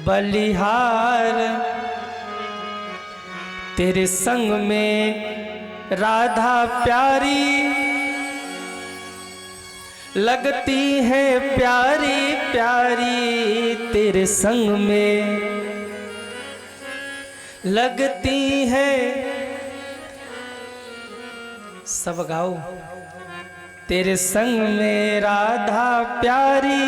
बलिहार तेरे संग में राधा प्यारी लगती है प्यारी प्यारी तेरे संग में लगती है। सब गाओ। तेरे संग में राधा प्यारी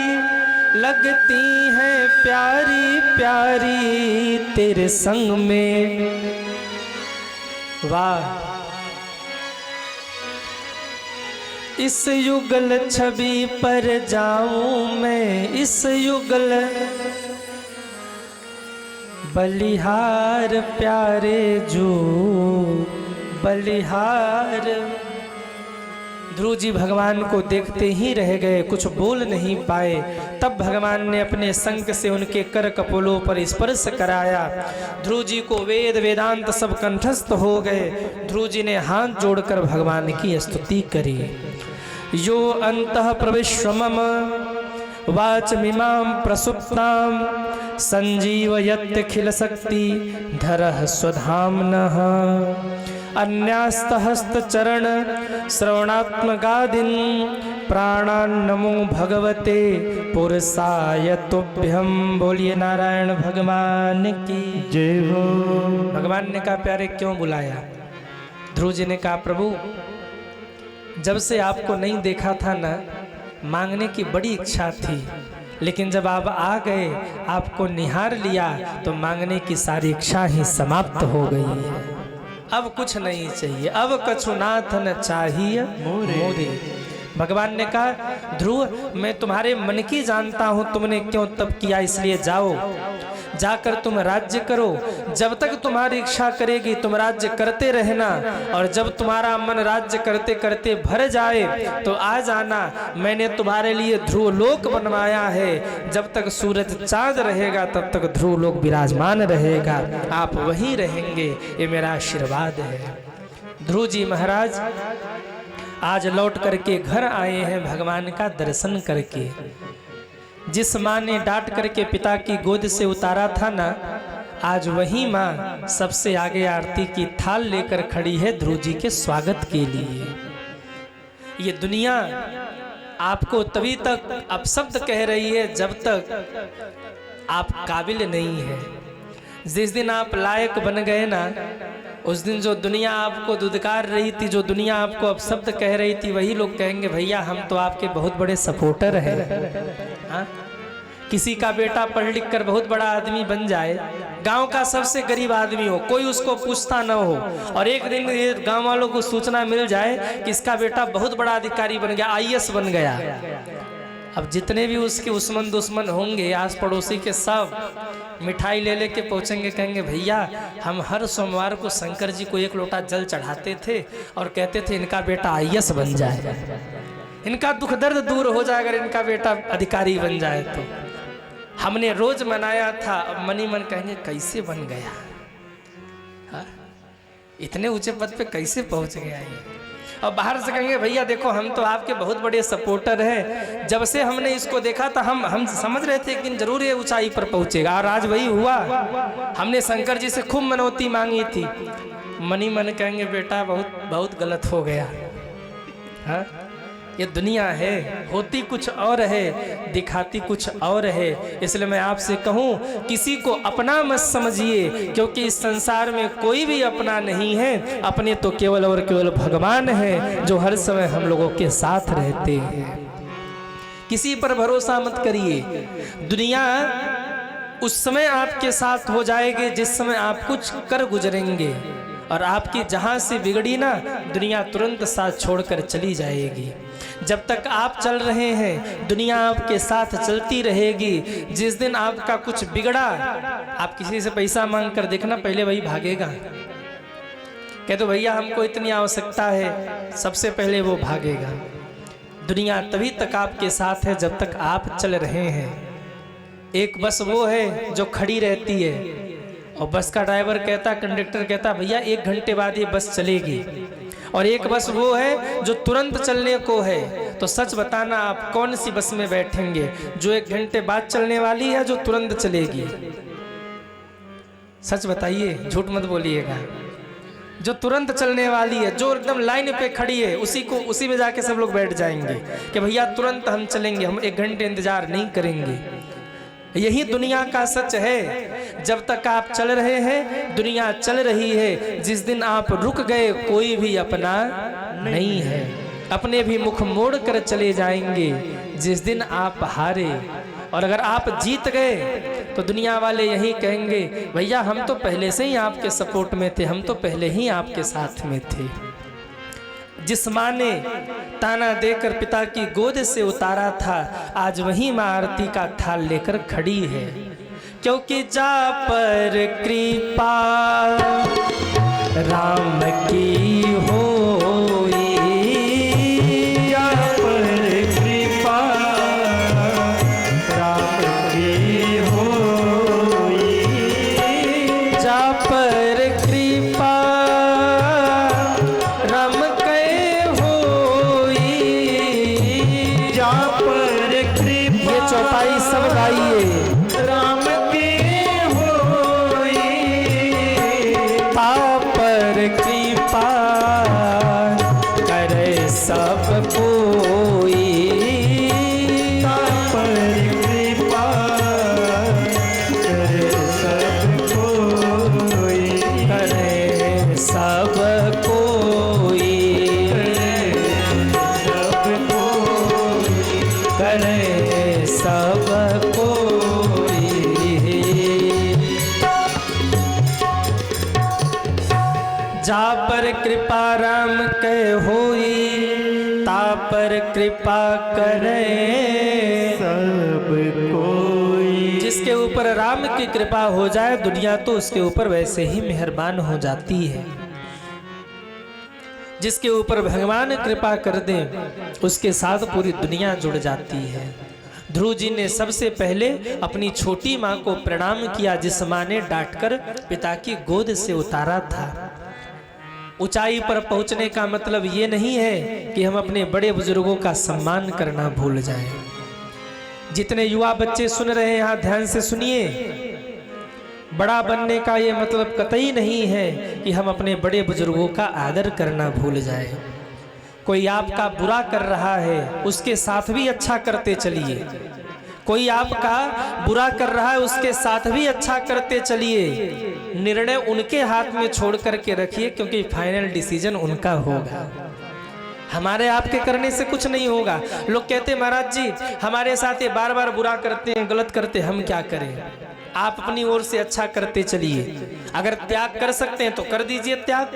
लगती है प्यारी प्यारी तेरे संग में। वाह। इस युगल छवि पर जाऊं मैं, इस युगल बलिहार प्यारे जो बलिहार। ध्रुव जी भगवान को देखते ही रह गए, कुछ बोल नहीं पाए। तब भगवान ने अपने संग से उनके कर कपोलों पर स्पर्श कराया। ध्रुव जी को वेद वेदांत सब कंठस्थ हो गए। ध्रुव जी ने हाथ जोड़कर भगवान की स्तुति करी। यो अंतः प्रविश्व मम वाचमिमां प्रसुप्तां संजीवयत्यखिल शक्ति धरः स्वधाम्नः। अन्यास्तहस्तचरण श्रवणात्मगादिन प्राणान्नमो भगवते पुरुषाय तुभ्यं। बोलिए नारायण भगवान की जय हो। भगवान ने कहा प्यारे क्यों बुलाया? ध्रुव जी ने कहा प्रभु जब से आपको नहीं देखा था ना, मांगने की बड़ी इच्छा थी, लेकिन जब आप आ गए, आपको निहार लिया तो मांगने की सारी इच्छा ही समाप्त हो गई है। अब कुछ नहीं चाहिए, अब कछुनाथ न चाहिए मोरे। भगवान ने कहा ध्रुव मैं तुम्हारे मन की जानता हूं, तुमने क्यों तप किया, इसलिए जाओ जाकर तुम राज्य करो। जब तक तुम्हारी इच्छा करेगी तुम राज्य करते रहना, और जब तुम्हारा मन राज्य करते करते भर जाए तो आ जाना। मैंने तुम्हारे लिए ध्रुव लोक बनवाया है। जब तक सूरज चांद रहेगा तब तक ध्रुव लोक विराजमान रहेगा, आप वहीं रहेंगे, ये मेरा आशीर्वाद है। ध्रुव जी महाराज आज लौट करके घर आए हैं भगवान का दर्शन करके। जिस माँ ने डांट करके पिता की गोद से उतारा था ना, आज वही माँ सबसे आगे आरती की थाल लेकर खड़ी है ध्रुव जी के स्वागत के लिए। ये दुनिया आपको तभी तक अपशब्द कह रही है जब तक आप काबिल नहीं है। जिस दिन आप लायक बन गए ना, उस दिन जो दुनिया आपको दुदकार रही थी, जो दुनिया आपको अपशब्द कह रही थी, वही लोग कहेंगे भैया हम तो आपके बहुत बड़े सपोर्टर हैं। हाँ? किसी का बेटा पढ़ लिख कर बहुत बड़ा आदमी बन जाए, गांव का सबसे गरीब आदमी हो, कोई उसको पूछता न हो, और एक दिन ये गांव वालों को सूचना मिल जाए कि इसका बेटा बहुत बड़ा अधिकारी बन गया, IAS बन गया। अब जितने भी उसके उस्मन दुश्मन होंगे आस पड़ोसी के, सब मिठाई ले लेके पहुंचेंगे, कहेंगे भैया हम हर सोमवार को शंकर जी को 1 लोटा जल चढ़ाते थे और कहते थे इनका बेटा IAS बन जाए, इनका दुख दर्द दूर हो जाए अगर इनका बेटा अधिकारी बन जाए तो। हमने रोज मनाया था, अब मनी मन कहेंगे कैसे बन गया, हा? इतने ऊंचे पद पे कैसे पहुंच गया ये। और बाहर से कहेंगे भैया देखो हम तो आपके बहुत बड़े सपोर्टर हैं, जब से हमने इसको देखा था हम समझ रहे थे कि जरूर ये ऊंचाई पर पहुंचेगा, और आज वही हुआ। हमने शंकर जी से खूब मनौती मांगी थी। मनी मन कहेंगे बेटा बहुत बहुत गलत हो गया। हाँ? ये दुनिया है, होती कुछ और है, दिखाती कुछ और है। इसलिए मैं आपसे कहूँ किसी को अपना मत समझिए, क्योंकि इस संसार में कोई भी अपना नहीं है। अपने तो केवल और केवल भगवान है जो हर समय हम लोगों के साथ रहते हैं। किसी पर भरोसा मत करिए। दुनिया उस समय आपके साथ हो जाएगी जिस समय आप कुछ कर गुजरेंगे, और आपकी जहां से बिगड़ी ना, दुनिया तुरंत साथ छोड़कर चली जाएगी। जब तक आप चल रहे हैं दुनिया आपके साथ चलती रहेगी। जिस दिन आपका कुछ बिगड़ा, आप किसी से पैसा मांग कर देखना, पहले वही भागेगा। कह दो भैया हमको इतनी आवश्यकता है, सबसे पहले वो भागेगा। दुनिया तभी तक आपके साथ है जब तक आप चल रहे हैं। एक बस वो है जो खड़ी रहती है, और बस का ड्राइवर कहता, कंडक्टर कहता भैया 1 घंटे बाद ये बस चलेगी। और एक बस वो है जो तुरंत चलने को है। तो सच बताना आप कौन सी बस में बैठेंगे, जो 1 घंटे बाद चलने वाली है, जो तुरंत चलेगी? सच बताइए, झूठ मत बोलिएगा। जो तुरंत चलने वाली है, जो एकदम लाइन पे खड़ी है, उसी में जाके सब लोग बैठ जाएंगे कि भैया तुरंत हम चलेंगे, हम 1 घंटे इंतजार नहीं करेंगे। यही दुनिया का सच है। जब तक आप चल रहे हैं दुनिया चल रही है, जिस दिन आप रुक गए कोई भी अपना नहीं है। अपने भी मुख मोड़ कर चले जाएंगे जिस दिन आप हारे। और अगर आप जीत गए तो दुनिया वाले यही कहेंगे, भैया हम तो पहले से ही आपके सपोर्ट में थे, हम तो पहले ही आपके साथ में थे। जिस माँ ने ताना देकर पिता की गोद से उतारा था, आज वही माँ आरती का थाल लेकर खड़ी है। क्योंकि जा पर कृपा राम की होई, जा पर कृपा राम की होई, जा पर कृपा राम के होई, जा पर कृपा। ये चौपाई सब गाइए। राम के होई, ता पर कृपा करे सब कोई, ता पर कृपा करे सब कोई, करे सब कोई, सब कोई, करे सब कोई। जा पर कृपा राम के होई, ता पर कृपा करे सब कोई। जिसके ऊपर राम की कृपा हो जाए दुनिया तो उसके ऊपर वैसे ही मेहरबान हो जाती है। जिसके ऊपर भगवान कृपा कर दे उसके साथ पूरी दुनिया जुड़ जाती है। ध्रुव जी ने सबसे पहले अपनी छोटी माँ को प्रणाम किया, जिस माँ ने डांटकर पिता की गोद से उतारा था। ऊंचाई पर पहुंचने का मतलब ये नहीं है कि हम अपने बड़े बुजुर्गों का सम्मान करना भूल जाएं। जितने युवा बच्चे सुन रहे हैं यहाँ ध्यान से सुनिए। बड़ा बनने का ये मतलब कतई नहीं है कि हम अपने बड़े बुजुर्गों का आदर करना भूल जाएं। कोई आपका बुरा कर रहा है उसके साथ भी अच्छा करते चलिए। कोई आपका बुरा कर रहा है उसके साथ भी अच्छा करते चलिए। निर्णय उनके हाथ में छोड़ करके रखिए, क्योंकि फाइनल डिसीजन उनका होगा। हमारे आपके करने से कुछ नहीं होगा। लोग कहते हैं महाराज जी हमारे साथ ये बार बार बुरा करते हैं, गलत करते हैं, हम क्या करें। आप अपनी ओर से अच्छा करते चलिए। अगर त्याग कर सकते हैं तो कर दीजिए त्याग,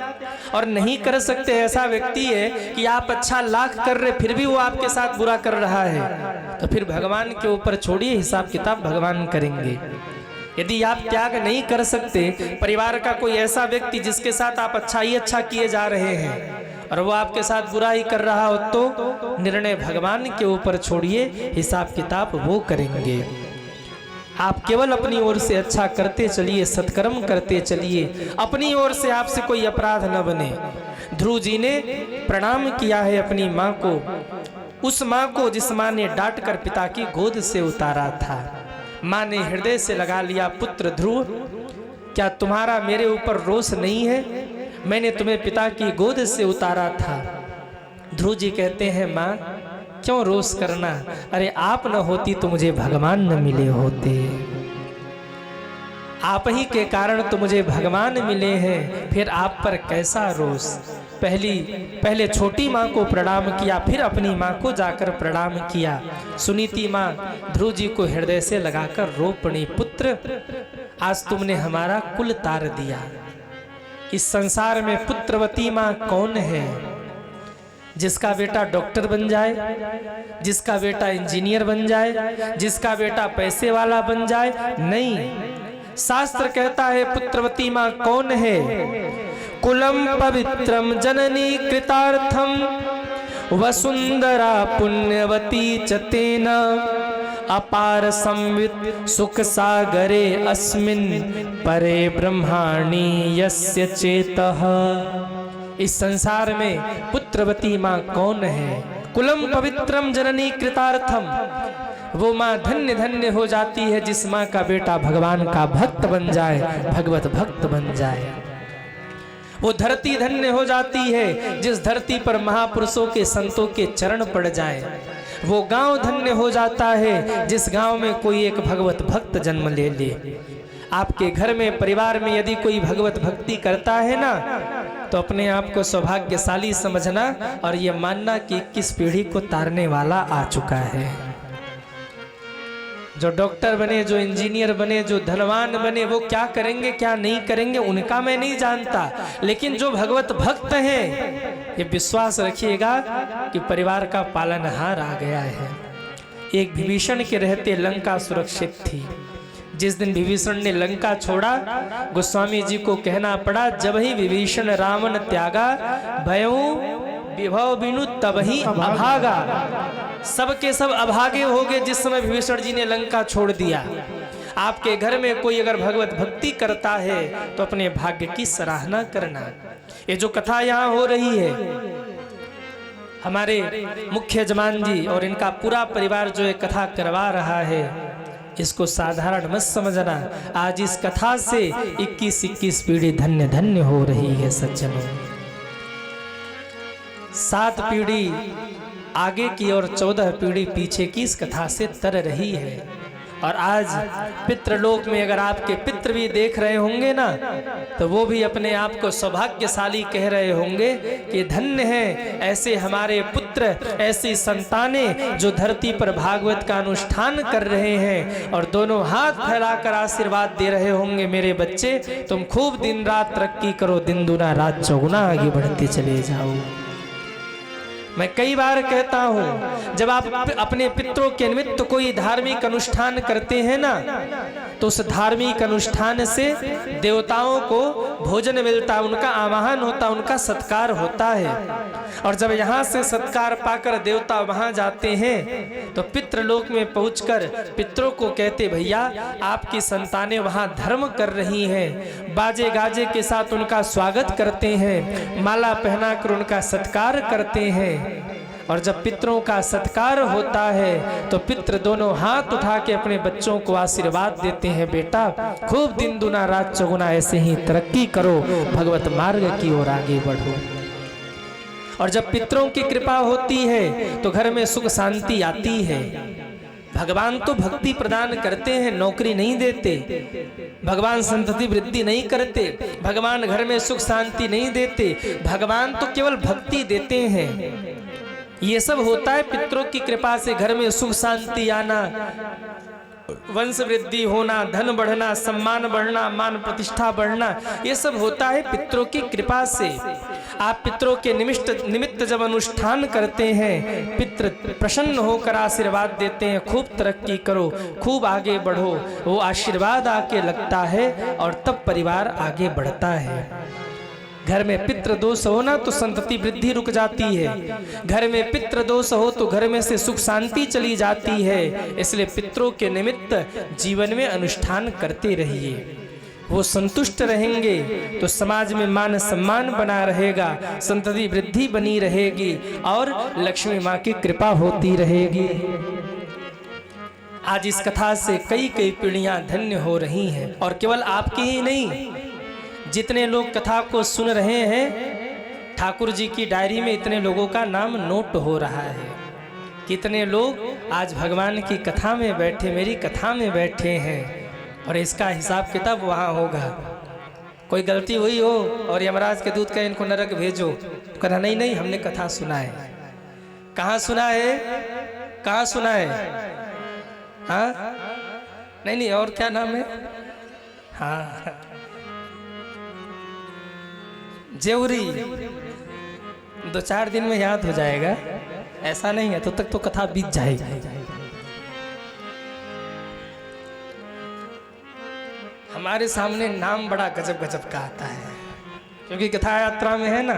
और नहीं कर सकते ऐसा व्यक्ति है कि आप अच्छा लाख कर रहे फिर भी वो आपके साथ बुरा कर रहा है, तो फिर भगवान के ऊपर छोड़िए, हिसाब किताब भगवान करेंगे। यदि आप त्याग नहीं कर सकते, परिवार का कोई ऐसा व्यक्ति जिसके साथ आप अच्छा ही अच्छा किए जा रहे हैं और वो आपके साथ बुरा ही कर रहा हो, तो निर्णय भगवान के ऊपर छोड़िए, हिसाब किताब वो करेंगे। आप केवल अपनी ओर से अच्छा करते चलिए, सत्कर्म करते चलिए, अपनी ओर से आपसे कोई अपराध न बने। ध्रुव जी ने प्रणाम किया है अपनी माँ को, उस माँ को जिस माँ ने डांट कर पिता की गोद से उतारा था। माँ ने हृदय से लगा लिया, पुत्र ध्रुव क्या तुम्हारा मेरे ऊपर रोष नहीं है? मैंने तुम्हें पिता की गोद से उतारा था। ध्रुव जी कहते हैं माँ क्यों रोष करना, अरे आप न होती तो मुझे भगवान न मिले होते, आप ही के कारण तो मुझे भगवान मिले हैं, फिर आप पर कैसा रोष। पहले छोटी माँ को प्रणाम किया, फिर अपनी माँ को जाकर प्रणाम किया। सुनीति माँ ध्रुव जी को हृदय से लगाकर रो पड़ी, पुत्र आज तुमने हमारा कुल तार दिया। इस संसार में पुत्रवती माँ कौन है? जिसका बेटा डॉक्टर बन जाए, जिसका बेटा इंजीनियर बन जाए, जिसका बेटा पैसे वाला बन जाए, नहीं। शास्त्र कहता है पुत्रवती माँ कौन है? कुलम पवित्रम जननी कृतार्थम वसुंधरा पुण्यवती चतेन अपार संवित सुख सागरे अस्मिन परे ब्रह्माणी यस्य चेतः। इस संसार में पुत्रवती माँ कौन है? कुलम पवित्रम जननी कृतार्थम, वो माँ धन्य धन्य हो जाती है जिस माँ का बेटा भगवान का भक्त बन जाए, भगवत भक्त बन जाए। वो धरती धन्य हो जाती है जिस धरती पर महापुरुषों के संतों के चरण पड़ जाए। वो गांव धन्य हो जाता है जिस गांव में कोई एक भगवत भक्त जन्म ले ले। आपके घर में परिवार में यदि कोई भगवत भक्ति करता है ना, तो अपने आप को सौभाग्यशाली समझना और ये मानना कि 21 पीढ़ी को तारने वाला आ चुका है। जो डॉक्टर बने, जो इंजीनियर बने, जो धनवान बने, वो क्या करेंगे क्या नहीं करेंगे उनका मैं नहीं जानता, लेकिन जो भगवत भक्त हैं ये विश्वास रखिएगा कि परिवार का पालनहार आ गया है। एक विभीषण के रहते लंका सुरक्षित थी। जिस दिन विभीषण ने लंका छोड़ा, गोस्वामी जी को कहना पड़ा, जब ही विभीषण रावण त्यागा, भयऊ विभव बिनु तब ही अभागा। सबके सब अभागे हो गए जिस समय विभीषण जी ने लंका छोड़ दिया। आपके घर में कोई अगर भगवत भक्ति करता है तो अपने भाग्य की सराहना करना। ये जो कथा यहाँ हो रही है, हमारे मुख्य यजमान जी और इनका पूरा परिवार जो ये कथा करवा रहा है, इसको साधारण मत समझना। आज इस कथा से 21 पीढ़ी धन्य धन्य हो रही है सज्जनों। 7 पीढ़ी आगे की और 14 पीढ़ी पीछे की इस कथा से तर रही है। और आज पितृलोक में अगर आपके पितृ भी देख रहे होंगे ना, तो वो भी अपने आप को सौभाग्यशाली कह रहे होंगे कि धन्य है ऐसे हमारे पुत्र, ऐसी संतानें जो धरती पर भागवत का अनुष्ठान कर रहे हैं और दोनों हाथ फैलाकर आशीर्वाद दे रहे होंगे, मेरे बच्चे तुम खूब दिन रात तरक्की करो, दिन दुना रात चौगुना आगे बढ़ते चले जाओ। मैं कई बार कहता हूं, जब आप अपने पितरों के निमित्त कोई धार्मिक अनुष्ठान करते हैं ना, तो उस धार्मिक अनुष्ठान से देवताओं को भोजन मिलता, उनका आवाहन होता, उनका सत्कार होता है। और जब यहाँ से सत्कार पाकर देवता वहां जाते हैं तो पितृलोक में पहुंचकर पितरों को कहते, भैया आपकी संतानें वहां धर्म कर रही हैं। बाजे गाजे के साथ उनका स्वागत करते हैं, माला पहनाकर उनका सत्कार करते हैं। और जब पितरों का सत्कार होता है तो पितृ दोनों हाथ उठा के अपने बच्चों को आशीर्वाद देते हैं, बेटा खूब दिन दुना रात चौगुना ऐसे ही तरक्की करो, भगवत मार्ग की ओर आगे बढ़ो। और जब पितरों की कृपा होती है तो घर में सुख शांति आती है। भगवान तो भक्ति प्रदान करते हैं, नौकरी नहीं देते। भगवान संतति वृद्धि नहीं करते। भगवान घर में सुख शांति नहीं देते। भगवान तो केवल भक्ति देते हैं। ये सब होता है पितरों की कृपा से, घर में सुख शांति आना, वंश वृद्धि होना, धन बढ़ना, सम्मान बढ़ना, मान प्रतिष्ठा बढ़ना, ये सब होता है पितरों की कृपा से। आप पितरों के निमित्त जब अनुष्ठान करते हैं, पितृ प्रसन्न होकर आशीर्वाद देते हैं, खूब तरक्की करो, खूब आगे बढ़ो, वो आशीर्वाद आके लगता है और तब परिवार आगे बढ़ता है। घर में पितृ दोष हो ना तो संतति वृद्धि रुक जाती है। घर में पितृ दोष हो तो घर में से सुख शांति चली जाती है। इसलिए पितरों के निमित्त जीवन में अनुष्ठान करते रहिए। वो संतुष्ट रहेंगे तो समाज में मान सम्मान बना रहेगा, संतति वृद्धि बनी रहेगी और लक्ष्मी माँ की कृपा होती रहेगी। आज इस कथा से कई कई पीढ़ियां धन्य हो रही हैं। और केवल आपकी ही नहीं, जितने लोग कथा को सुन रहे हैं, ठाकुर जी की डायरी में इतने लोगों का नाम नोट हो रहा है। कितने लोग आज भगवान की कथा में बैठे, मेरी कथा में बैठे हैं, और इसका हिसाब किताब वहाँ होगा। कोई गलती हुई हो और यमराज के दूत का इनको नरक भेजो, कहना नहीं नहीं हमने कथा सुना है। कहाँ सुना है? कहाँ सुना है? हाँ नहीं नहीं, और क्या नाम है? हाँ जेवरी। 2-4 दिन में याद हो जाएगा, ऐसा नहीं है, तो तक तो कथा बीत जाएगी। हमारे सामने नाम बड़ा गजब गजब का आता है, क्योंकि कथा यात्रा में है ना,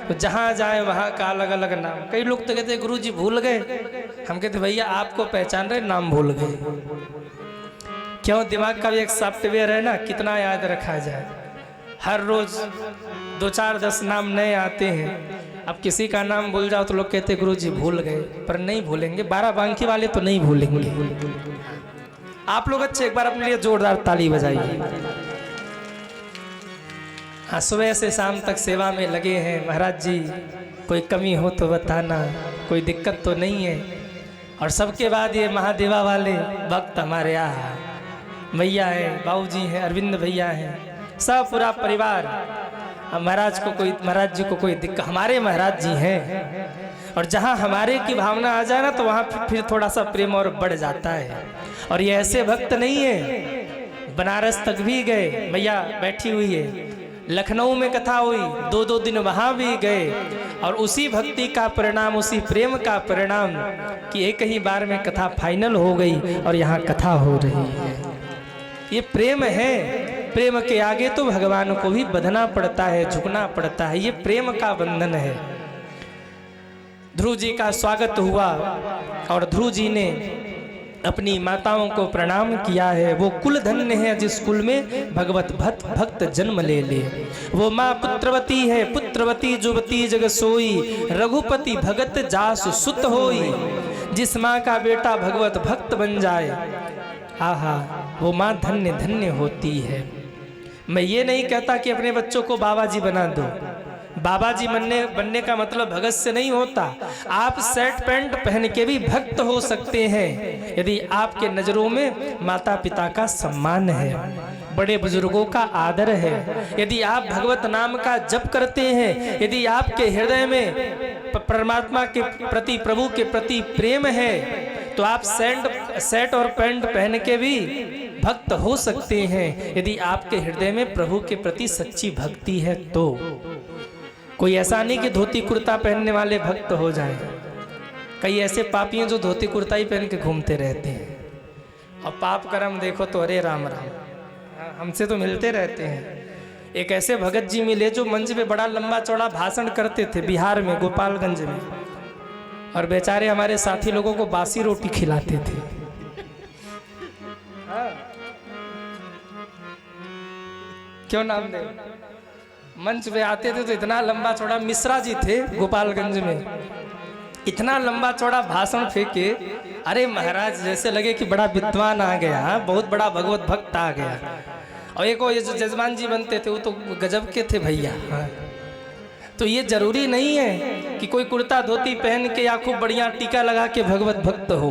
तो जहाँ जाए वहाँ का अलग अलग नाम। कई लोग तो कहते गुरु जी भूल गए। हम कहते भैया आपको पहचान रहे, नाम भूल गए। क्यों? दिमाग का भी एक सॉफ्टवेयर है ना, कितना याद रखा जाए। हर रोज 2-4-10 नाम नए आते हैं। अब किसी का नाम भूल जाओ तो लोग कहते गुरु जी भूल गए, पर नहीं भूलेंगे। 12 बांकी वाले तो नहीं भूलेंगे। आप लोग अच्छे एक बार अपने लिए जोरदार ताली बजाइए। हाँ, सुबह से शाम तक सेवा में लगे हैं। महाराज जी कोई कमी हो तो बताना, कोई दिक्कत तो नहीं है। और सबके बाद ये महादेवा वाले भक्त हमारे यहाँ भैया है, बाबूजी हैं, अरविंद भैया हैं, सब पूरा परिवार। महाराज जी को कोई दिक्कत, हमारे महाराज जी हैं। और जहाँ हमारे की भावना आ जाए ना तो वहाँ फिर थोड़ा सा प्रेम और बढ़ जाता है। और ये ऐसे भक्त नहीं है, बनारस तक भी गए, भैया बैठी हुई है, लखनऊ में कथा हुई, 2-2 दिन वहाँ भी गए। और उसी भक्ति का परिणाम, उसी प्रेम का परिणाम कि एक ही बार में कथा फाइनल हो गई और यहाँ कथा हो रही है। ये प्रेम है। प्रेम के आगे तो भगवान को भी बंधना पड़ता है, झुकना पड़ता है। ये प्रेम का बंधन है। ध्रुव जी का स्वागत हुआ और ध्रुव जी ने अपनी माताओं को प्रणाम किया है। वो कुल धन्य है जिस कुल में भगवत भक्त जन्म ले ले। वो माँ पुत्रवती है, पुत्रवती जुवती जग सोई, रघुपति भगत जासु सुत होई। जिस माँ का बेटा भगवत भक्त बन जाए, आहा, वो माँ धन्य धन्य होती है। मैं ये नहीं कहता कि अपने बच्चों को बाबा जी बना दो। बाबा जी बनने का मतलब भगत से नहीं होता। आप शर्ट पैंट पहन के भी भक्त हो सकते हैं यदि आपके नजरों में माता पिता का सम्मान है, बड़े बुजुर्गों का आदर है, यदि आप भगवत नाम का जप करते हैं, यदि आपके हृदय में परमात्मा के प्रति, प्रभु के प्रति प्रेम है, तो आप शर्ट और पैंट पहन के भी भक्त हो सकते हैं यदि आपके हृदय में प्रभु के प्रति सच्ची भक्ति है। तो कोई ऐसा नहीं कि धोती कुर्ता पहनने वाले भक्त हो जाए। कई ऐसे पापी हैं जो धोती कुर्ता ही पहन के घूमते रहते हैं। और पाप कर्म देखो तो अरे राम राम, हमसे तो मिलते रहते हैं। एक ऐसे भगत जी मिले जो मंच पे बड़ा लंबा चौड़ा भाषण करते थे बिहार में, गोपालगंज में, और बेचारे हमारे साथी लोगों को बासी रोटी खिलाते थे। क्यों नाम दे? मंच पे आते थे तो इतना लंबा चौड़ा, मिश्रा जी थे गोपालगंज में, इतना लंबा चौड़ा भाषण फेंके, अरे महाराज जैसे लगे कि बड़ा विद्वान आ गया, बहुत बड़ा भगवत भक्त आ गया। और एक वो जजमान जी बनते थे, वो तो गजब के थे भैया। तो ये जरूरी नहीं है कि कोई कुर्ता धोती पहन के या खूब बढ़िया टीका लगा के भगवत भक्त हो।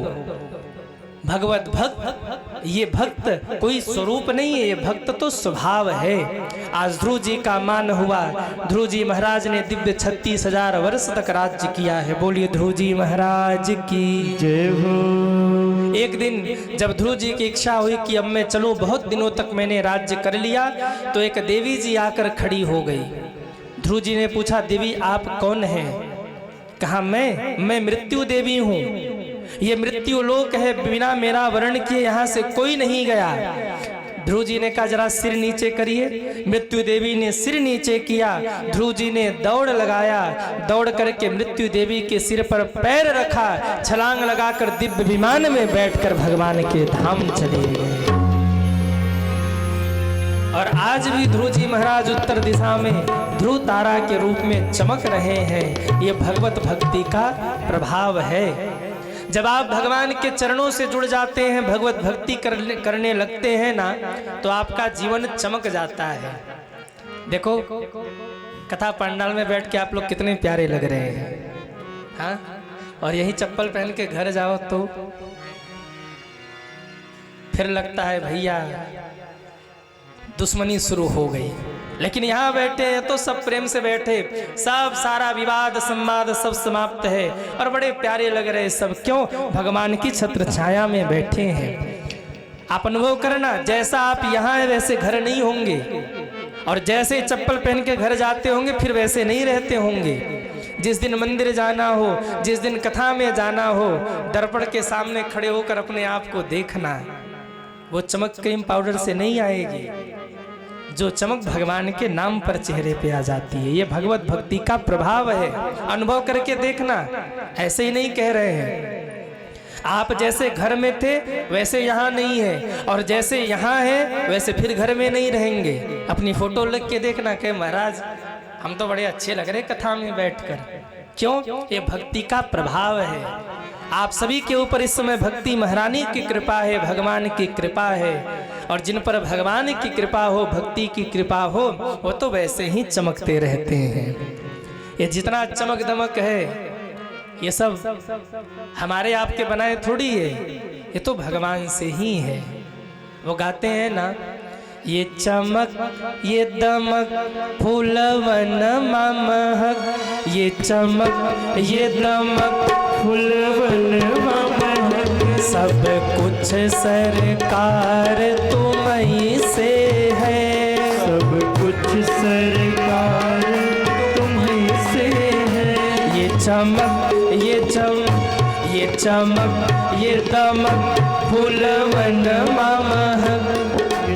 भगवत भक्त, ये भक्त कोई स्वरूप नहीं है, ये भक्त तो स्वभाव है। आज ध्रुव जी का मान हुआ। ध्रुव जी महाराज ने दिव्य 36,000 वर्ष तक राज्य किया है। बोलिए ध्रुव जी महाराज की जय हो। एक दिन जब ध्रुव जी की इच्छा हुई कि अब मैं चलूं, बहुत दिनों तक मैंने राज्य कर लिया, तो एक देवी जी आकर खड़ी हो गई। ध्रुव जी ने पूछा, देवी आप कौन हैं? कहा मैं मृत्यु देवी हूँ। ये मृत्यु लोक है, बिना मेरा वर्ण किए यहाँ से कोई नहीं गया। ध्रुव जी ने कहा जरा सिर नीचे करिए। मृत्यु देवी ने सिर नीचे किया। ध्रुव जी ने दौड़ लगाया, दौड़ करके मृत्यु देवी के सिर पर पैर रखा, छलांग लगाकर दिव्य विमान में बैठकर भगवान के धाम चले गए। और आज भी ध्रुव जी महाराज उत्तर दिशा में ध्रुव तारा के रूप में चमक रहे हैं। ये भगवत भक्ति का प्रभाव है। जब आप भगवान के चरणों से जुड़ जाते हैं, भगवत भक्ति करने लगते हैं ना, तो आपका जीवन चमक जाता है। देखो कथा पंडाल में बैठ के आप लोग कितने प्यारे लग रहे हैं, हाँ? और यही चप्पल पहन के घर जाओ तो फिर लगता है भैया दुश्मनी शुरू हो गई। लेकिन यहाँ बैठे हैं तो सब प्रेम से बैठे, सब सारा विवाद संवाद सब समाप्त है और बड़े प्यारे लग रहे सब। क्यों? भगवान की छत्र छाया में बैठे हैं। आप अनुभव करना, जैसा आप यहाँ हैं वैसे घर नहीं होंगे, और जैसे चप्पल पहन के घर जाते होंगे फिर वैसे नहीं रहते होंगे। जिस दिन मंदिर जाना हो, जिस दिन कथा में जाना हो, दर्पण के सामने खड़े होकर अपने आप को देखना, वो चमक क्रीम पाउडर से नहीं आएगी, जो चमक भगवान के नाम पर चेहरे पे आ जाती है। ये भगवत भक्ति का प्रभाव है। अनुभव करके देखना, ऐसे ही नहीं कह रहे हैं। आप जैसे घर में थे वैसे यहाँ नहीं है, और जैसे यहाँ है वैसे फिर घर में नहीं रहेंगे। अपनी फोटो लग के देखना कि महाराज हम तो बड़े अच्छे लग रहे कथा में बैठकर। क्यों? ये भक्ति का प्रभाव है। आप सभी के ऊपर इस समय भक्ति महारानी की कृपा है, भगवान की कृपा है। और जिन पर भगवान की कृपा हो, भक्ति की कृपा हो, वो तो वैसे ही चमकते रहते हैं। ये जितना चमक दमक है, ये सब हमारे आपके बनाए थोड़ी है, ये तो भगवान से ही है। वो गाते हैं ना, ये चमक ये दमक फूलवन महक, ये चमक ये दमक फूलवन महक, सब कुछ सरकार तुम्हीं से है, सब कुछ सरकार तुम्हीं से है। ये चमक ये चमक ये दमक फूलवन महक,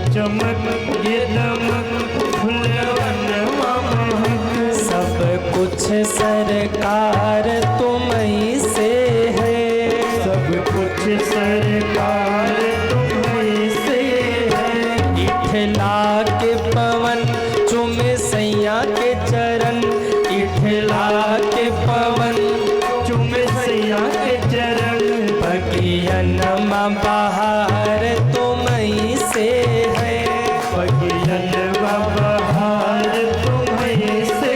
चमक ये दमक फूलवन महक, सब कुछ सरकार तुम्हीं से है, सब कुछ सरकार तुम्हीं से है। इठला के पवन चूमे सैया के चरण, इठला के पवन चूमे सैया के चरण, बगियन माँ बहार तुम्हीं से है, बगियन माँ बहार तुम्हीं से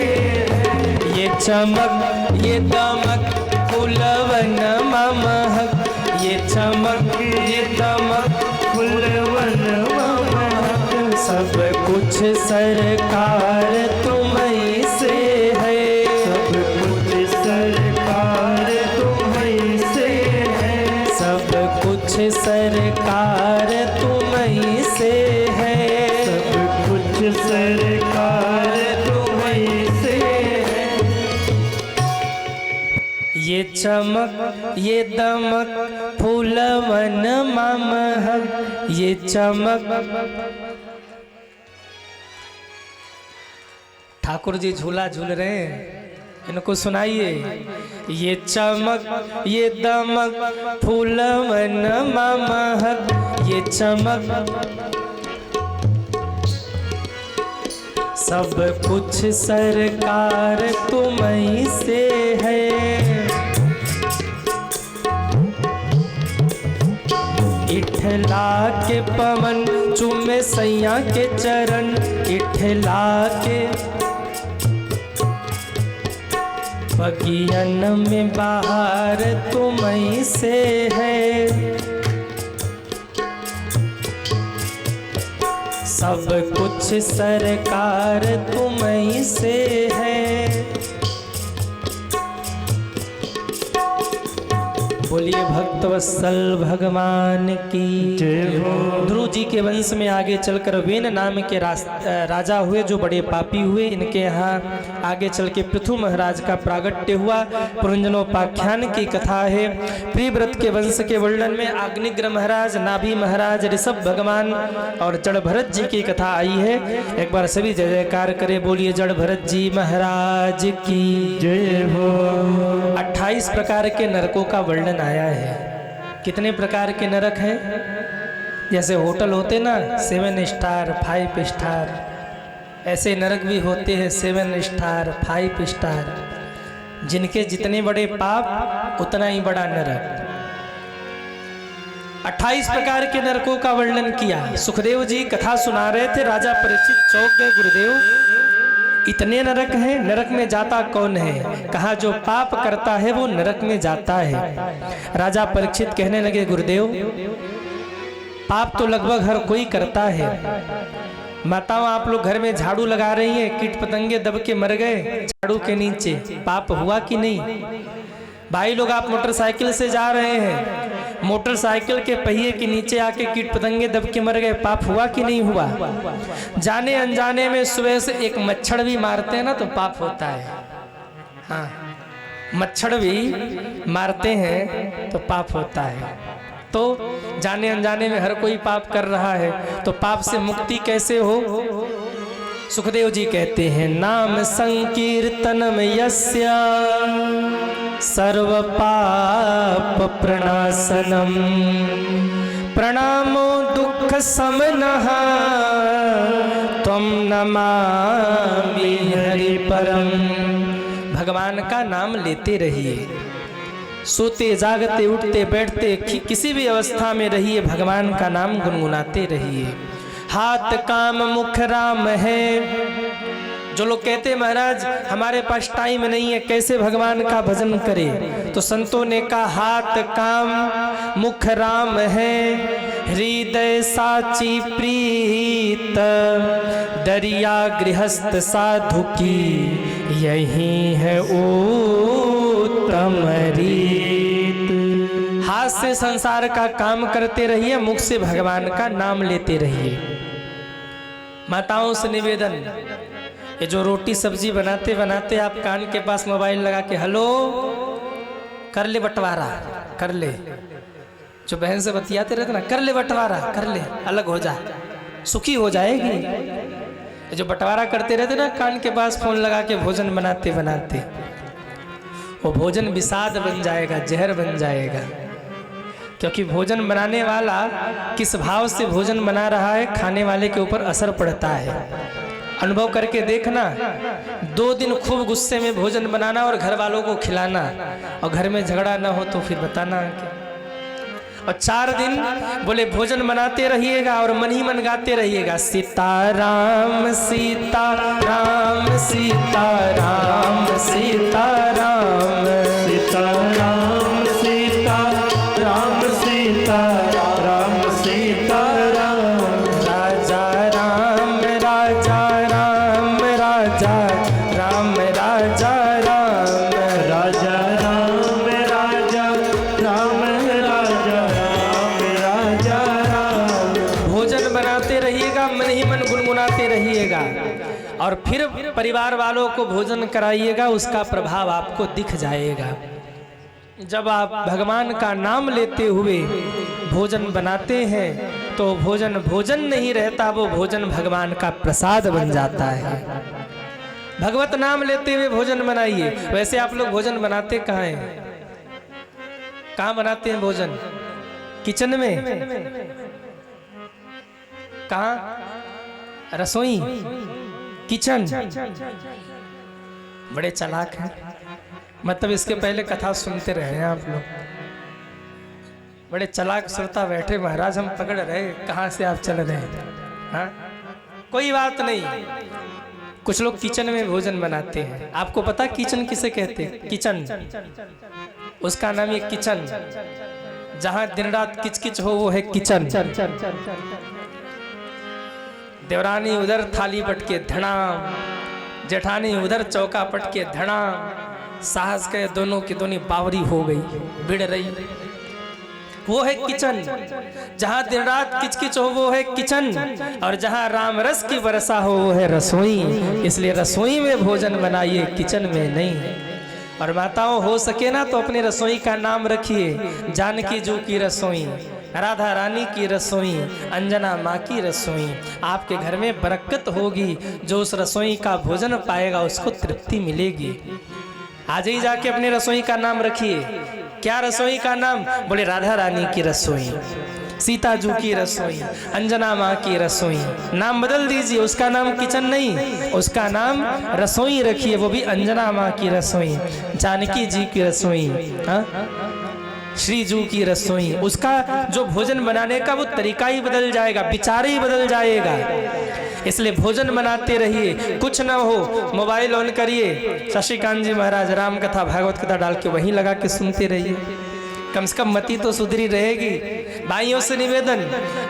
है। ये चमक ये दमक फूलवन महक, ये चमक ये दमक फूलवन महक, सब कुछ सरकार तुम्हीं से है, सब कुछ सरकार तुम्हीं से है, सब कुछ सरकार तुम्हीं से है, सब कुछ सरकार तुम्हीं से है। ये चमक ये दमक फूलवन महक, ये चमक। ठाकुर जी झूला झूल रहे हैं, इनको सुनाइए। ये चमक ये दमक फूलवन महक, ये चमक सब कुछ सरकार तुम्हीं से है। इठला के पवन चूमे सैया के चरण, इठला के बगियन में बाहर तुम्हीं से है, सब कुछ सरकार तुम्हीं से है। बोलिए भक्तवत्सल भगवान की जय हो। ध्रुव जी के वंश में आगे चलकर वेन नाम के राजा हुए जो बड़े पापी हुए। इनके यहाँ आगे चल के पृथु महाराज का प्रागट्य हुआ। पुरंजनोपाख्यान की कथा है। प्रियव्रत के वंश के वर्णन में अग्निग्र महाराज, नाभि महाराज, ऋषभ भगवान और जड़ भरत जी की कथा आई है। एक बार सभी जय जयकार करे, बोलिए जड़ भरत जी महाराज की जय हो। 28 प्रकार के नरकों का वर्णन आया है। कितने प्रकार के नरक हैं? जैसे होटल होते ना 7 स्टार 5 स्टार, ऐसे नरक भी होते हैं 7 स्टार 5 स्टार। जिनके जितने बड़े पाप उतना ही बड़ा नरक। 28 प्रकार के नरकों का वर्णन किया। सुखदेव जी कथा सुना रहे थे, राजा परीक्षित चौंक गए, गुरुदेव इतने नरक हैं, नरक में जाता कौन है? कहा जो पाप करता है वो नरक में जाता है। राजा परीक्षित कहने लगे, गुरुदेव पाप तो लगभग हर कोई करता है। माताओं आप लोग घर में झाड़ू लगा रही हैं, कीट पतंगे दब के मर गए झाड़ू के नीचे, पाप हुआ कि नहीं? भाई लोग आप मोटरसाइकिल से जा रहे हैं, मोटरसाइकिल के पहिए के नीचे आके कीट पतंगे दब के मर गए, पाप हुआ कि नहीं हुआ? जाने अनजाने में सुबह से एक मच्छर भी मारते हैं ना तो पाप होता है। हाँ, मच्छर भी मारते हैं तो पाप होता है। तो जाने अनजाने में हर कोई पाप कर रहा है, तो पाप से मुक्ति कैसे हो? सुखदेव जी कहते हैं, नाम संकीर्तनम यस्य सर्व पाप प्रणाशनम प्रणामो दुख समनः त्वं नमामि हरि परम। भगवान का नाम लेते रहिए, सोते जागते उठते बैठते किसी भी अवस्था में रहिए, भगवान का नाम गुनगुनाते रहिए। हाथ काम मुख राम है। जो लोग कहते हैं महाराज हमारे पास टाइम नहीं है, कैसे भगवान का भजन करें, तो संतों ने कहा हाथ काम मुख राम है, हृदय साची प्रीत, दरिया गृहस्थ साधु की यही है उत्तम रीत। हाथ से संसार का काम करते रहिए, मुख से भगवान का नाम लेते रहिए। माताओं से निवेदन, ये जो रोटी सब्जी बनाते बनाते आप कान के पास मोबाइल लगा के हेलो कर ले बंटवारा कर ले, जो बहन से बतियाते रहते ना कर ले बंटवारा कर ले, अलग हो जा, सुखी हो जाएगी। जो बंटवारा करते रहते ना कान के पास फोन लगा के भोजन बनाते बनाते, वो भोजन विषाद बन जाएगा, जहर बन जाएगा। क्योंकि भोजन बनाने वाला किस भाव से भोजन बना रहा है, खाने वाले के ऊपर असर पड़ता है। अनुभव करके देखना, 2 दिन खूब गुस्से में भोजन बनाना और घर वालों को खिलाना, और घर में झगड़ा ना हो तो फिर बताना। और 4 दिन बोले भोजन बनाते रहिएगा और मन ही मन गाते रहिएगा, सीताराम सीताराम सीताराम सीताराम सीताराम सीताराम सीताराम सीताराम, राजा राम राजा राम राजा राम राजा राम राजा राम राजा राम राजा राम राजा राम। भोजन बनाते रहिएगा, मन ही मन गुनगुनाते रहिएगा, और फिर परिवार वालों को भोजन कराइएगा, उसका प्रभाव आपको दिख जाएगा। जब आप भगवान का नाम लेते हुए भोजन बनाते हैं तो भोजन भोजन नहीं रहता, वो भोजन भगवान का प्रसाद बन जाता है। भगवत नाम लेते हुए भोजन बनाइए। वैसे आप लोग भोजन बनाते कहाँ हैं? कहाँ बनाते हैं भोजन? किचन में? कहाँ? रसोई, किचन। बड़े चालाक हैं, मतलब इसके पहले कथा सुनते रहे हैं आप लोग। बड़े चालाक श्रोता बैठे, महाराज हम पकड़ रहे कहाँ से आप चल रहे हैं। हाँ, कोई बात नहीं। कुछ लोग किचन में भोजन बनाते हैं। आपको पता किचन किसे कहते हैं? किचन, उसका नाम है किचन। जहां दिन रात किचकिच हो वो है किचन। देवरानी उधर थाली पटके धड़ाम, जेठानी उधर चौका पटके धड़ाम, साहस के दोनों की दोनों बावरी हो गई, बिड़ रही, वो है किचन। जहां दिन रात किचकिच हो वो है किचन, और जहां राम रस की वर्षा हो वो है रसोई। इसलिए रसोई में भोजन बनाइए, किचन में नहीं। और माताओं हो सके ना तो अपने रसोई का नाम रखिए, जानकी जू की रसोई, राधा रानी की रसोई, अंजना माँ की रसोई। आपके घर में बरकत होगी, जो उस रसोई का भोजन पाएगा उसको तृप्ति मिलेगी। आज ही जाके अपने रसोई का नाम रखिए। क्या रसोई का नाम? बोले राधा रानी की रसोई, सीता जू की रसोई, अंजना माँ की रसोई। नाम बदल दीजिए, उसका नाम किचन नहीं, उसका नाम रसोई रखिए, वो भी अंजना माँ की रसोई, जानकी जी की रसोई, हाँ, श्री जू की रसोई। उसका जो भोजन बनाने का वो तरीका ही बदल जाएगा, विचार ही बदल जाएगा। इसलिए भोजन बनाते रहिए। कुछ ना हो मोबाइल ऑन करिए, शशिकांत जी महाराज राम कथा भागवत कथा डाल के वहीं लगा के सुनते रहिए, कम से कम मति तो सुधरी रहेगी। भाइयों से निवेदन,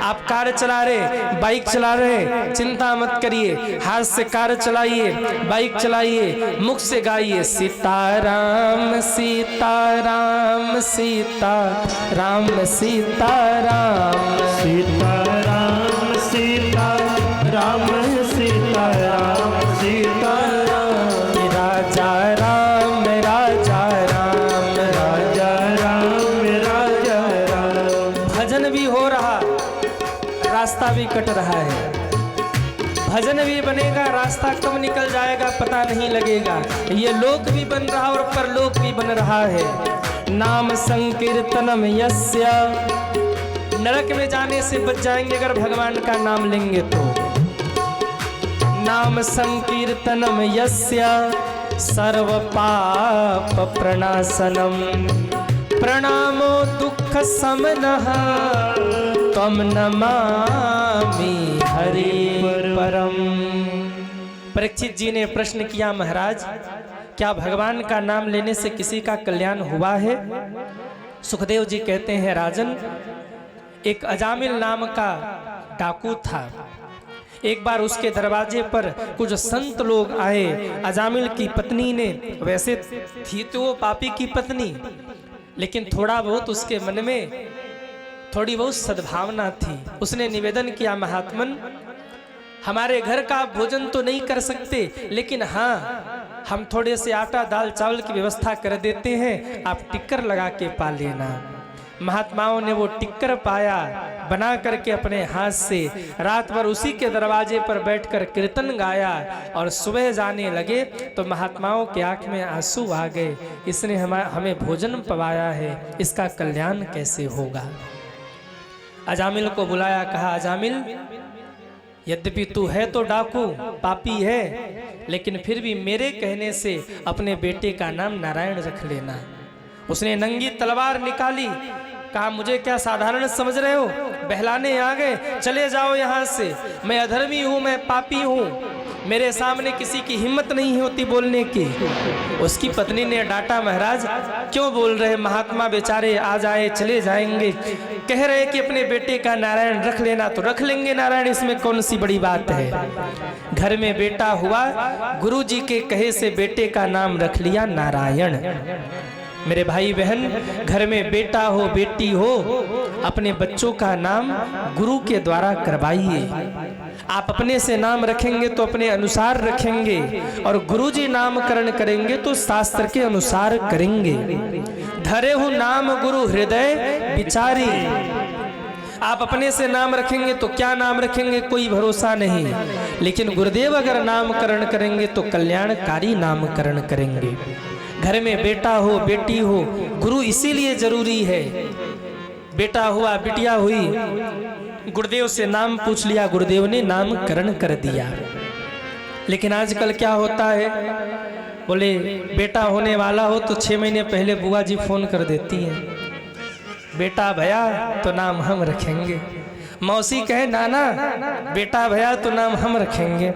आप कार चला रहे, बाइक चला रहे, चिंता मत करिए, हाथ से कार चलाइए, बाइक चलाइए, मुख से गाइए सीताराम सीताराम सीताराम सीताराम सीताराम सीताराम सीताराम सीताराम, राजा राम राजा राम राजा राम राजा राम। भजन भी हो रहा, रास्ता भी कट रहा है। भजन भी बनेगा, रास्ता कब निकल जाएगा पता नहीं लगेगा। ये लोक भी बन रहा और परलोक भी बन रहा है। नाम संकीर्तनम यस्य, नरक में जाने से बच जाएंगे अगर भगवान का नाम लेंगे तो। नाम संकीर्तनम यस्य सर्व पाप प्रणाशनम प्रणामो दुख समनः त्वं नमामि हरि परम। परीक्षित जी ने प्रश्न किया, महाराज क्या भगवान का नाम लेने से किसी का कल्याण हुआ है? सुखदेव जी कहते हैं, राजन एक अजामिल नाम का डाकू था। एक बार उसके दरवाजे पर कुछ संत लोग आए। अजामिल की पत्नी ने, वैसे थी तो वो पापी की पत्नी, लेकिन थोड़ा बहुत उसके मन में थोड़ी बहुत सद्भावना थी। उसने निवेदन किया, महात्मन हमारे घर का भोजन तो नहीं कर सकते, लेकिन हाँ हम थोड़े से आटा दाल चावल की व्यवस्था कर देते हैं, आप टिक्कर लगा के पा लेना। महात्माओं ने वो टिक्कर पाया, बना करके अपने हाथ से रात भर उसी के दरवाजे पर बैठकर कीर्तन गाया और सुबह जाने लगे तो महात्माओं के आंख में आंसू आ गए। इसने हमें भोजन पवाया है, इसका कल्याण कैसे होगा? अजामिल को बुलाया, कहा अजामिल यद्यपि तू है तो डाकू पापी है, लेकिन फिर भी मेरे कहने से अपने बेटे का नाम नारायण रख लेना। उसने नंगी तलवार निकाली, कहा मुझे क्या साधारण समझ रहे हो? बहलाने आ गए, चले जाओ यहाँ से, मैं अधर्मी हूँ, मैं पापी हूँ, मेरे सामने किसी की हिम्मत नहीं होती बोलने की। उसकी पत्नी ने डांटा, महाराज क्यों बोल रहे? महात्मा बेचारे आ जाए चले जाएंगे, कह रहे कि अपने बेटे का नारायण रख लेना, तो रख लेंगे नारायण, इसमें कौन सी बड़ी बात है। घर में बेटा हुआ, गुरु जी के कहे से बेटे का नाम रख लिया नारायण। मेरे भाई बहन, घर में बेटा हो बेटी हो, अपने बच्चों का नाम गुरु के द्वारा करवाइए। आप अपने से नाम रखेंगे तो अपने अनुसार रखेंगे, और गुरु जी नामकरण करेंगे तो शास्त्र के अनुसार करेंगे। धरे हो नाम गुरु हृदय विचारी। आप अपने से नाम रखेंगे तो क्या नाम रखेंगे कोई भरोसा नहीं, लेकिन गुरुदेव अगर नामकरण करेंगे तो कल्याणकारी नामकरण करेंगे। घर में बेटा हो बेटी हो, गुरु इसीलिए जरूरी है। बेटा हुआ बिटिया हुई, गुरुदेव से नाम पूछ लिया, गुरुदेव ने नामकरण कर दिया। लेकिन आजकल क्या होता है, बोले बेटा होने वाला हो तो 6 महीने पहले बुआ जी फोन कर देती है, बेटा भया तो नाम हम रखेंगे। मौसी कहे नाना बेटा भया तो नाम हम रखेंगे।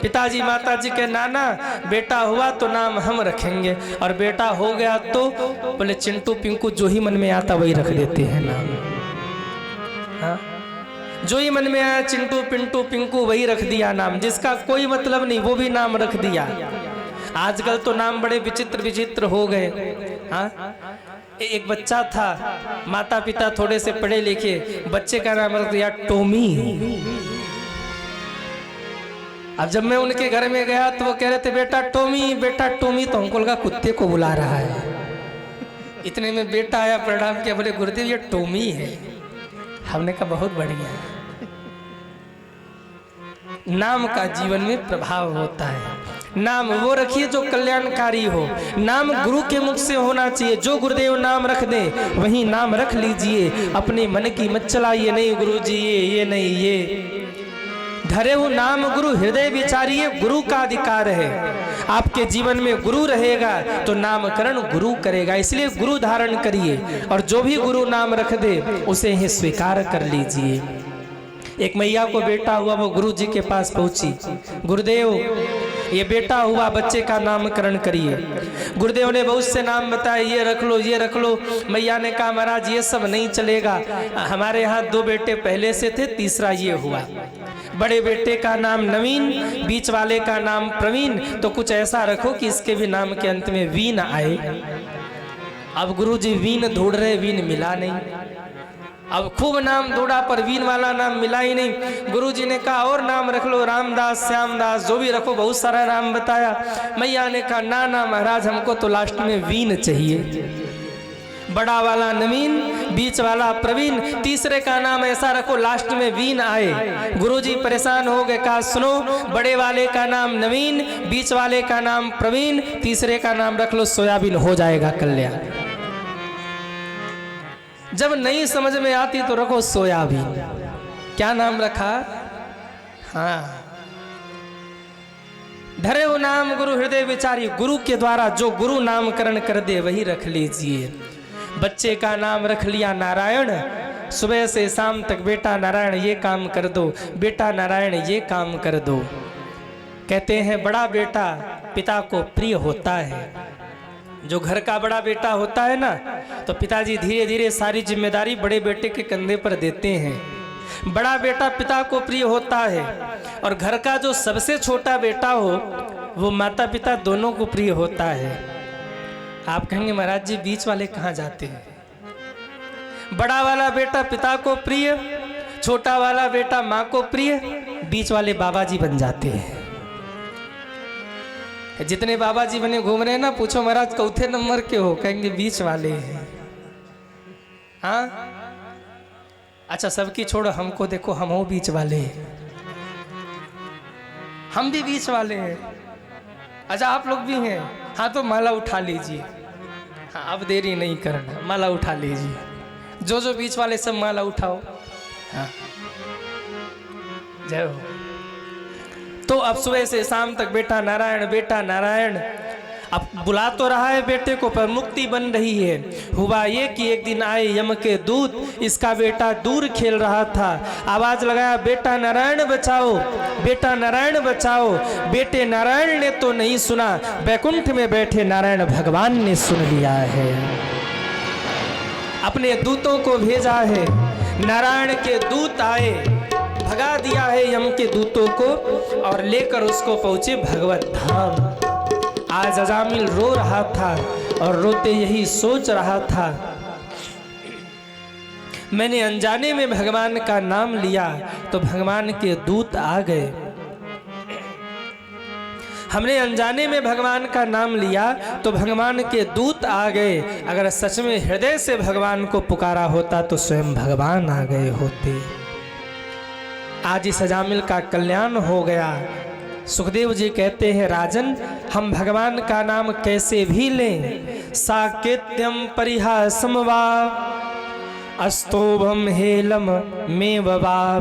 पिताजी माताजी कहे नाना बेटा हुआ तो नाम हम रखेंगे। और बेटा हो गया तो बोले चिंटू पिंकू, जो ही मन में आता वही रख देते हैं नाम। हाँ? जो ही मन में आया चिंटू पिंटू पिंकू वही रख दिया नाम, जिसका कोई मतलब नहीं वो भी नाम रख दिया। आजकल तो नाम बड़े विचित्र विचित्र हो गए। हाँ? एक बच्चा था, माता पिता थोड़े से पढ़े लिखे, बच्चे का नाम रख दिया टोमी। अब जब मैं उनके घर में गया तो वो कह रहे थे बेटा टोमी बेटा टोमी, तो हमको लगा कुत्ते को बुला रहा है। इतने में बेटा आया, प्रणाम किया, बोले गुरुदेव ये टोमी है। हमने कहा बहुत बढ़िया। नाम का जीवन में प्रभाव होता है। नाम वो रखिए जो कल्याणकारी हो। नाम गुरु के मुख से होना चाहिए। जो गुरुदेव नाम रख दे वही नाम रख लीजिए। अपने मन की मत चलाइए, नहीं गुरु जी ये नहीं ये। धरे हो नाम गुरु हृदय विचारिए, गुरु का अधिकार है। आपके जीवन में गुरु रहेगा तो नामकरण गुरु करेगा, इसलिए गुरु धारण करिए और जो भी गुरु नाम रख दे उसे ही स्वीकार कर लीजिए। एक मैया को बेटा हुआ, वो गुरु जी के पास पहुंची, गुरुदेव ये बेटा हुआ, बच्चे का नामकरण करिए। गुरुदेव ने बहुत से नाम बताए, ये रख लो ये रख लो। मैया ने कहा महाराज ये सब नहीं चलेगा, हमारे यहाँ 2 बेटे पहले से थे, तीसरा ये हुआ। बड़े बेटे का नाम नवीन, बीच वाले का नाम प्रवीण, तो कुछ ऐसा रखो कि इसके भी नाम के अंत में वीन आए। अब गुरुजी वीन ढूंढ रहे, वीन मिला नहीं। अब खूब नाम ढूंढा पर वीन वाला नाम मिला ही नहीं। गुरुजी ने कहा और नाम रख लो, रामदास श्यामदास जो भी रखो, बहुत सारा नाम बताया। मैया ने कहा ना ना महाराज हमको तो लास्ट में वीन चाहिए। बड़ा वाला नवीन, बीच वाला प्रवीण, तीसरे का नाम ऐसा रखो लास्ट में वीन आए। गुरुजी परेशान हो गए, कहा सुनो बड़े वाले का नाम नवीन, बीच वाले का नाम प्रवीण, तीसरे का नाम रख लो सोयाबीन, हो जाएगा कल्याण। जब नहीं समझ में आती तो रखो सोयाबीन। क्या नाम रखा? हाँ धरे हो नाम गुरु हृदय विचारी, गुरु के द्वारा जो गुरु नामकरण कर दे वही रख लीजिए। बच्चे का नाम रख लिया नारायण, सुबह से शाम तक बेटा नारायण ये काम कर दो, बेटा नारायण ये काम कर दो। कहते हैं बड़ा बेटा पिता को प्रिय होता है। जो घर का बड़ा बेटा होता है ना, तो पिताजी धीरे धीरे सारी जिम्मेदारी बड़े बेटे के कंधे पर देते हैं। बड़ा बेटा पिता को प्रिय होता है, और घर का जो सबसे छोटा बेटा हो वो माता पिता दोनों को प्रिय होता है। आप कहेंगे महाराज जी बीच वाले कहाँ जाते हैं? बड़ा वाला बेटा पिता को प्रिय, छोटा वाला बेटा माँ को प्रिय, बीच वाले बाबा जी बन जाते हैं। जितने बाबा जी बने घूम रहे हैं ना, पूछो महाराज चौथे नंबर के हो, कहेंगे बीच वाले हैं। हाँ अच्छा, सबकी छोड़ो, हमको देखो, हम हो बीच वाले, हम भी बीच वाले हैं। अच्छा आप लोग भी हैं? हाँ तो माला उठा लीजिए। हाँ अब देरी नहीं करना, माला उठा लीजिए। जो जो बीच वाले सब माला उठाओ। हाँ जय हो। तो अब सुबह से शाम तक बेटा नारायण, बेटा नारायण। अब बुला तो रहा है बेटे को, पर मुक्ति बन रही है। हुआ ये कि एक दिन आए यम के दूत, इसका बेटा दूर खेल रहा था। आवाज लगाया बेटा नारायण बचाओ, बेटा नारायण बचाओ। बेटे नारायण ने तो नहीं सुना, बैकुंठ में बैठे नारायण भगवान ने सुन लिया है। अपने दूतों को भेजा है, नारायण के दूत आए, भगा दिया है यम के दूतों को, और लेकर उसको पहुंचे भगवत धाम। आज अजामिल रो रहा था, और रोते यही सोच रहा था, मैंने अनजाने में भगवान का नाम लिया तो भगवान के दूत आ गए। हमने अनजाने में भगवान का नाम लिया तो भगवान के दूत आ गए। अगर सच में हृदय से भगवान को पुकारा होता तो स्वयं भगवान आ गए होते। आज इस अजामिल का कल्याण हो गया। सुखदेव जी कहते हैं राजन, हम भगवान का नाम कैसे भी लें, साकेत्यम परिहासम वा अस्तोभम हेलम में बबा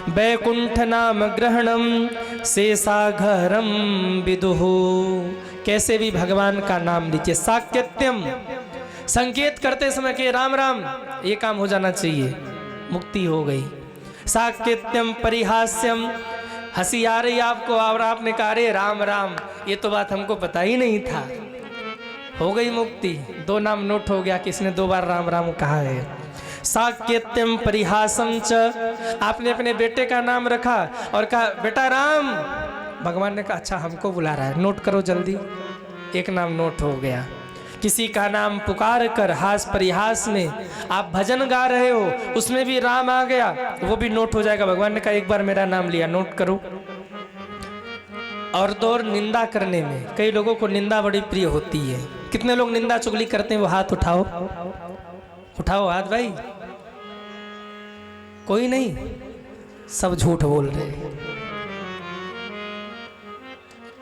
बैकुंठ नाम ग्रहणम शेषाघरम विदुहु। कैसे भी भगवान का नाम लीजिए। साकेत्यम संकेत करते समय के राम राम, ये काम हो जाना चाहिए, मुक्ति हो गई। साकेत्यम परिहास्यम, हंसी आ रही आपको और आपने कहा अरे राम राम, ये तो बात हमको पता ही नहीं था, हो गई मुक्ति। 2 नाम नोट हो गया, किसने 2 बार राम राम कहा है। साकेत्यम परिहासम च, आपने अपने बेटे का नाम रखा और कहा बेटा राम। भगवान ने कहा अच्छा हमको बुला रहा है, नोट करो जल्दी। 1 नाम नोट हो गया। किसी का नाम पुकार कर हास परिहास में आप भजन गा रहे हो, उसमें भी राम आ गया, वो भी नोट हो जाएगा। भगवान ने कहा एक बार मेरा नाम लिया, नोट करो। और तो निंदा करने में, कई लोगों को निंदा बड़ी प्रिय होती है। कितने लोग निंदा चुगली करते हैं? वो हाथ उठाओ, उठाओ हाथ भाई। कोई नहीं, सब झूठ बोल रहे हैं।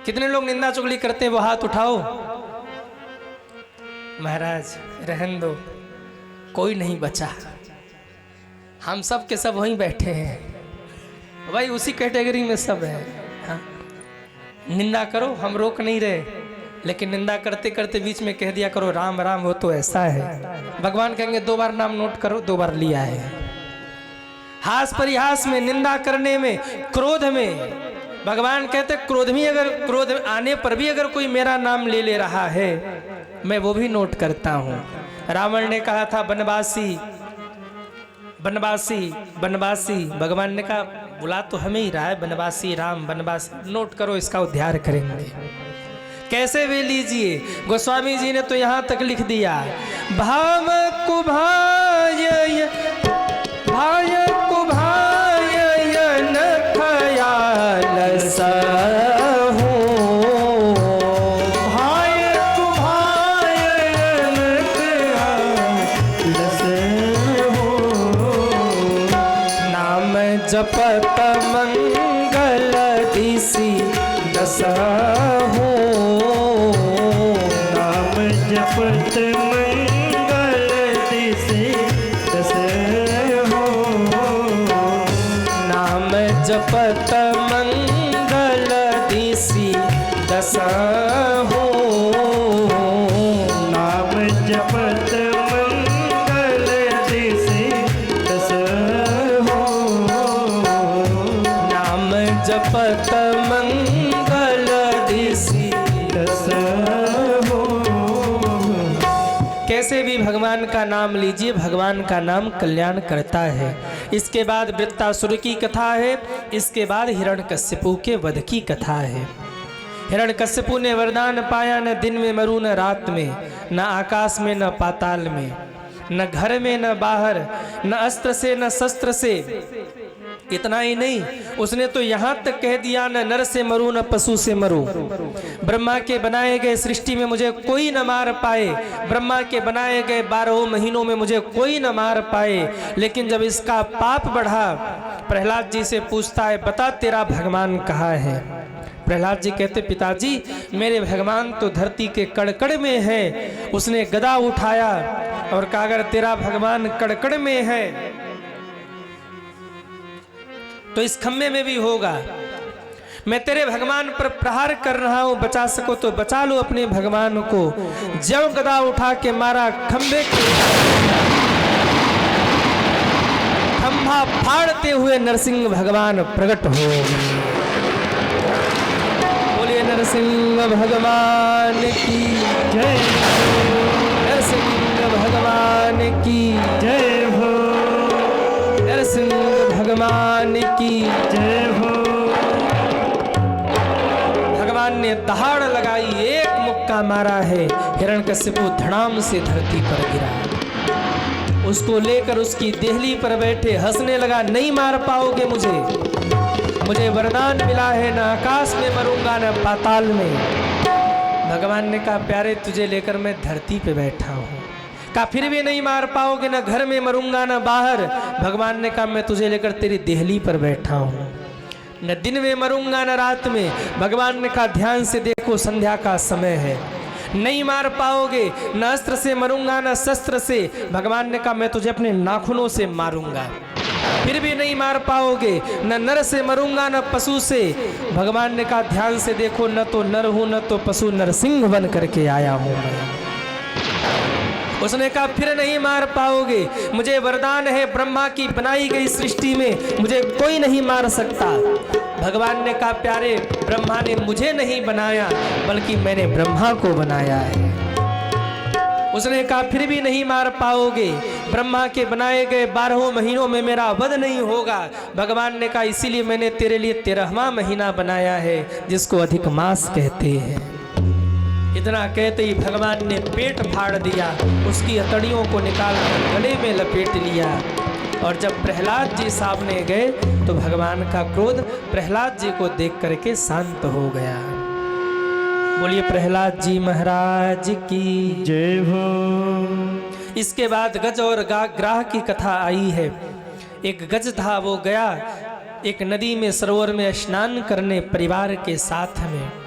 कितने लोग निंदा चुगली करते हैं? वो हाथ उठाओ। महाराज रहन दो, कोई नहीं बचा, हम सब के सब वहीं बैठे हैं भाई, उसी कैटेगरी में सब है। हाँ? निंदा करो, हम रोक नहीं रहे, लेकिन निंदा करते करते बीच में कह दिया करो राम राम, वो तो ऐसा है। भगवान कहेंगे 2 बार नाम नोट करो, 2 बार लिया है। हास परिहास में, निंदा करने में, क्रोध में, भगवान कहते क्रोध में, अगर क्रोध आने पर भी अगर कोई मेरा नाम ले रहा है मैं वो भी नोट करता हूँ। रावण ने कहा था बनवासी बनवासी बनवासी, भगवान ने कहा बुला तो हमें ही रहा है, बनवासी राम बनवासी, नोट करो, इसका उद्धार करेंगे। कैसे भी लीजिए, गोस्वामी जी ने तो यहाँ तक लिख दिया, भाव कुभाय भाय कुभाय न खयाल सहु, भाय कुभाय न खयाल सहु, नाम जपत मंगल दिसि दसहु, नाम जपत मंगल दिसि दसहु, नाम जपत मंगल दिसि दस हो। नाम जपत मंगल दिसि दस हो। नाम जपत मंगल दिसि दस हो। कैसे भी भगवान का नाम लीजिए, भगवान का नाम कल्याण करता है। इसके बाद वृत्तासुर की कथा है, इसके बाद हिरण्यकश्यपु के वध की कथा है। हिरण्यकश्यपु ने वरदान पाया, न दिन में मरूं न रात में, न आकाश में न पाताल में, न घर में न बाहर, न अस्त्र से न शस्त्र से। इतना ही नहीं, उसने तो यहाँ तक कह दिया, न नर से मरूं न पशु से मरूं। ब्रह्मा के बनाए गए सृष्टि में मुझे कोई न मार पाए, ब्रह्मा के बनाए गए 12 महीनों में मुझे कोई न मार पाए। लेकिन जब इसका पाप बढ़ा, प्रहलाद जी से पूछता है, बता तेरा भगवान कहाँ है। प्रहलाद जी कहते, पिताजी मेरे भगवान तो धरती के कड़कड़ में है। उसने गदा उठाया और कहा, अगर तेरा भगवान कड़कड़ में है तो इस खम्भे में भी होगा। मैं तेरे भगवान पर प्रहार कर रहा हूं, बचा सको तो बचा लो अपने भगवान को। जब गदा उठा के मारा, खंभे के खंभा फाड़ते हुए नरसिंह भगवान प्रकट हो। बोलिए नरसिंह भगवान की जय। नरसिंह भगवान की जय हो। नरसिंह भगवान की जय हो। भगवान ने दहाड़ लगाई, एक मुक्का मारा है, हिरण्यकश्यपु धड़ाम से धरती पर गिरा। उसको लेकर उसकी देहली पर बैठे हंसने लगा, नहीं मार पाओगे मुझे वरदान मिला है, न आकाश में मरूंगा न पाताल में। भगवान ने कहा, प्यारे तुझे लेकर मैं धरती पे बैठा हूँ। कहा, फिर भी नहीं मार पाओगे, न घर में मरूंगा न बाहर। भगवान ने कहा, मैं तुझे लेकर तेरी देहली पर बैठा हूँ, न दिन में मरूंगा न रात में। भगवान ने कहा, ध्यान से देखो संध्या का समय है, नहीं मार पाओगे, न अस्त्र से मरूंगा न शस्त्र से। भगवान ने कहा, मैं तुझे अपने नाखूनों से मारूंगा, फिर भी नहीं मार पाओगे, न नर से मरूंगा न पशु से। भगवान ने कहा, ध्यान से देखो, न तो नर हूं न तो पशु, नरसिंह बन करके आया हूं मैं। उसने कहा, फिर नहीं मार पाओगे, मुझे वरदान है, ब्रह्मा की बनाई गई सृष्टि में मुझे कोई नहीं मार सकता। भगवान ने कहा, प्यारे ब्रह्मा ने मुझे नहीं बनाया, बल्कि मैंने ब्रह्मा को बनाया है। उसने कहा, फिर भी नहीं मार पाओगे, ब्रह्मा के बनाए गए 12 महीनों में मेरा वध नहीं होगा। भगवान ने कहा, इसीलिए मैंने तेरे लिए 13वां महीना बनाया है, जिसको अधिक मास कहते हैं। इतना कहते ही भगवान ने पेट फाड़ दिया, उसकी हथेलियों को निकाल कर गले में लपेट लिया। और जब प्रहलाद जी सामने गए तो भगवान का क्रोध प्रहलाद जी को देख करके शांत हो गया। बोलिए प्रहलाद जी महाराज की जय हो। इसके बाद गज और ग्राह की कथा आई है। एक गज था, वो गया एक नदी में, सरोवर में स्नान करने परिवार के साथ में।